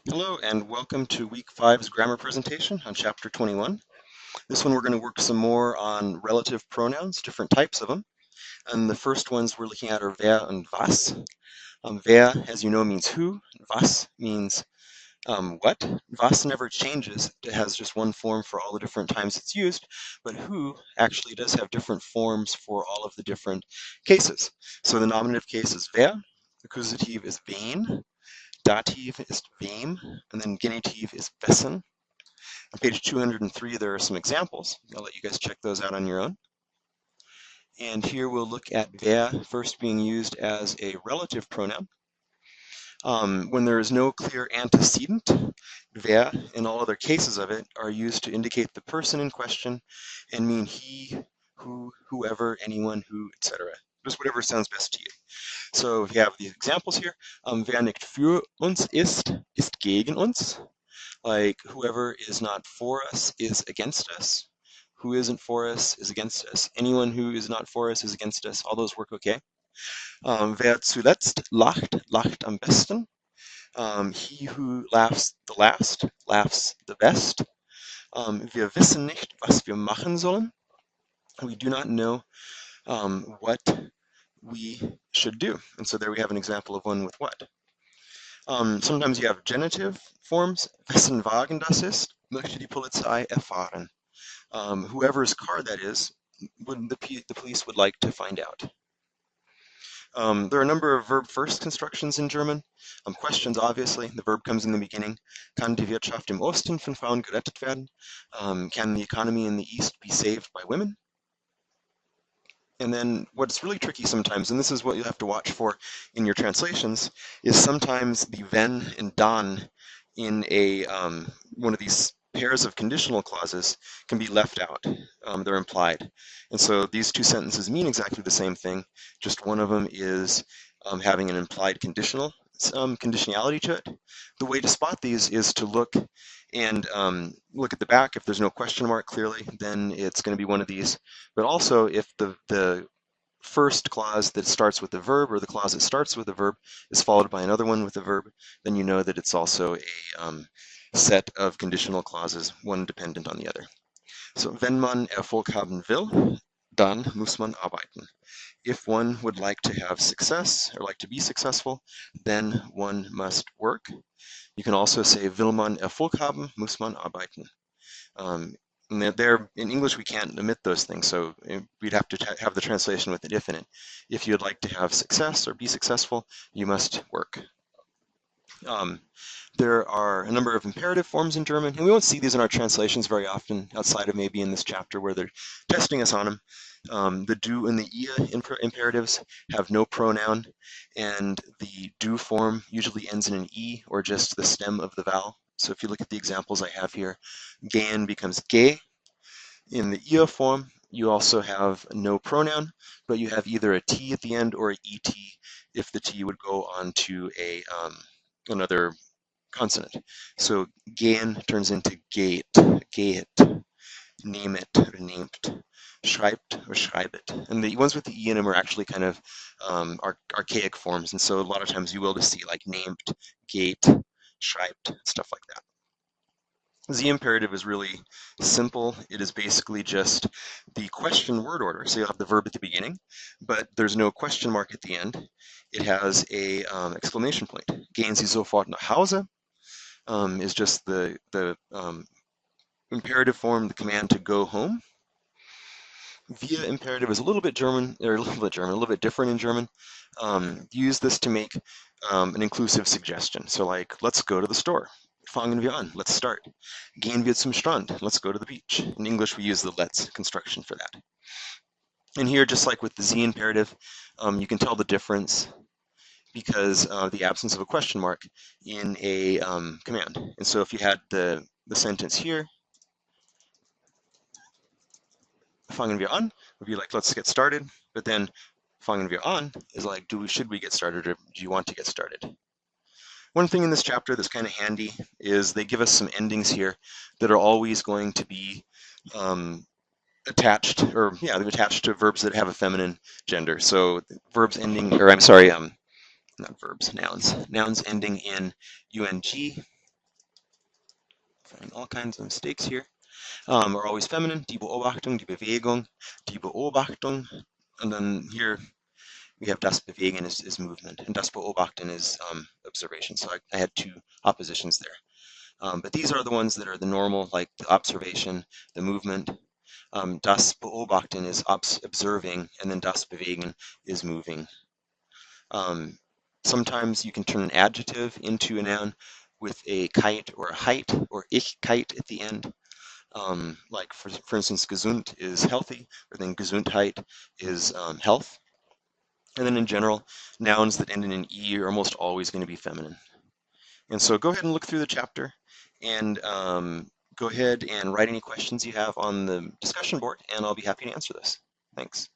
Hello and welcome to week 5's grammar presentation on chapter 21. This one we're going to work some more on relative pronouns, different types of them. And the first ones we're looking at are wer and was. Wer, as you know, means who. Was means what. Was never changes. It has just one form for all the different times it's used. But who actually does have different forms for all of the different cases. So the nominative case is wer. Accusative is wen. Dative is wem, and then genitive is wessen. On page 203, there are some examples. I'll let you guys check those out on your own. And here we'll look at wer first being used as a relative pronoun. When there is no clear antecedent, wer and all other cases of it are used to indicate the person in question and mean he, who, whoever, anyone, who, etc. Just whatever sounds best to you. So we have the examples here. Wer nicht für uns ist gegen uns. Like whoever is not for us is against us. Who isn't for us is against us. Anyone who is not for us is against us. All those work okay. Wer zuletzt lacht, lacht am besten. He who laughs the last, laughs the best. Wir wissen nicht, was wir machen sollen. We do not know what we should do. And so there we have an example of one with what. Sometimes you have genitive forms. Wessen Wagen das ist, möchte die Polizei erfahren. Whoever's car that is, the police would like to find out. There are a number of verb first constructions in German. Questions, obviously. The verb comes in the beginning. Kann die Wirtschaft im Osten von Frauen gerettet werden? Can the economy in the East be saved by women? And then what's really tricky sometimes, and this is what you have to watch for in your translations, is sometimes the wenn and dann in a one of these pairs of conditional clauses can be left out. They're implied. And so these two sentences mean exactly the same thing, just one of them is having an implied conditionality to it. The way to spot these is to look and look at the back. If there's no question mark clearly, then it's going to be one of these. But also if the first clause that starts with the verb or the clause that starts with the verb is followed by another one with the verb, then you know that it's also a set of conditional clauses, one dependent on the other. So, wenn man Erfolg haben will, dann muss man arbeiten. If one would like to have success or like to be successful, then one must work. You can also say, will man Erfolg haben, muss man arbeiten. And there, in English, we can't omit those things, so we'd have to have the translation with an if in it. If you'd like to have success or be successful, you must work. There are a number of imperative forms in German, and we won't see these in our translations very often, outside of maybe in this chapter where they're testing us on them. The do and the ia imperatives have no pronoun, and the do form usually ends in an e or just the stem of the vowel. So if you look at the examples I have here, gehen becomes geh. In the ia form, you also have no pronoun, but you have either a t at the end or an et if the t would go on to a another consonant. So gehen turns into geht, geht, nehmet or nehmt, schreibt or schreibet. And the ones with the e in them are actually kind of archaic forms. And so a lot of times you will just see like nehmt, geht, schreibt, stuff like that. The imperative is really simple. It is basically just the question word order. So you'll have the verb at the beginning, but there's no question mark at the end. It has a exclamation point. Gehen Sie sofort nach Hause is just the imperative form, the command to go home. Wir imperative is a little bit different in German. Use this to make an inclusive suggestion. So like, let's go to the store. Fangen wir an, let's start. Gehen wir zum Strand, let's go to the beach. In English, we use the let's construction for that. And here, just like with the Sie imperative, you can tell the difference because of the absence of a question mark in a command. And so if you had the sentence here, fangen wir an, would be like, let's get started. But then fangen wir an is like, should we get started or do you want to get started? One thing in this chapter that's kind of handy is they give us some endings here that are always going to be attached, or yeah, they're attached to verbs that have a feminine gender. So verbs ending, or I'm sorry, not verbs, nouns. Nouns ending in ung, Finding all kinds of mistakes here. Are always feminine. Die Beobachtung, die Bewegung, die Beobachtung. And then here we have das Bewegen is movement, and das Beobachten is observation. So I had two oppositions there. But these are the ones that are the normal, like the observation, the movement. Das Beobachten is observing, and then das Bewegen is moving. Sometimes you can turn an adjective into a noun with a kite or a height or ich kite at the end. Like for instance, gesund is healthy, or then Gesundheit is health. And then in general, nouns that end in an E are almost always going to be feminine. And so go ahead and look through the chapter and go ahead and write any questions you have on the discussion board, and I'll be happy to answer this. Thanks.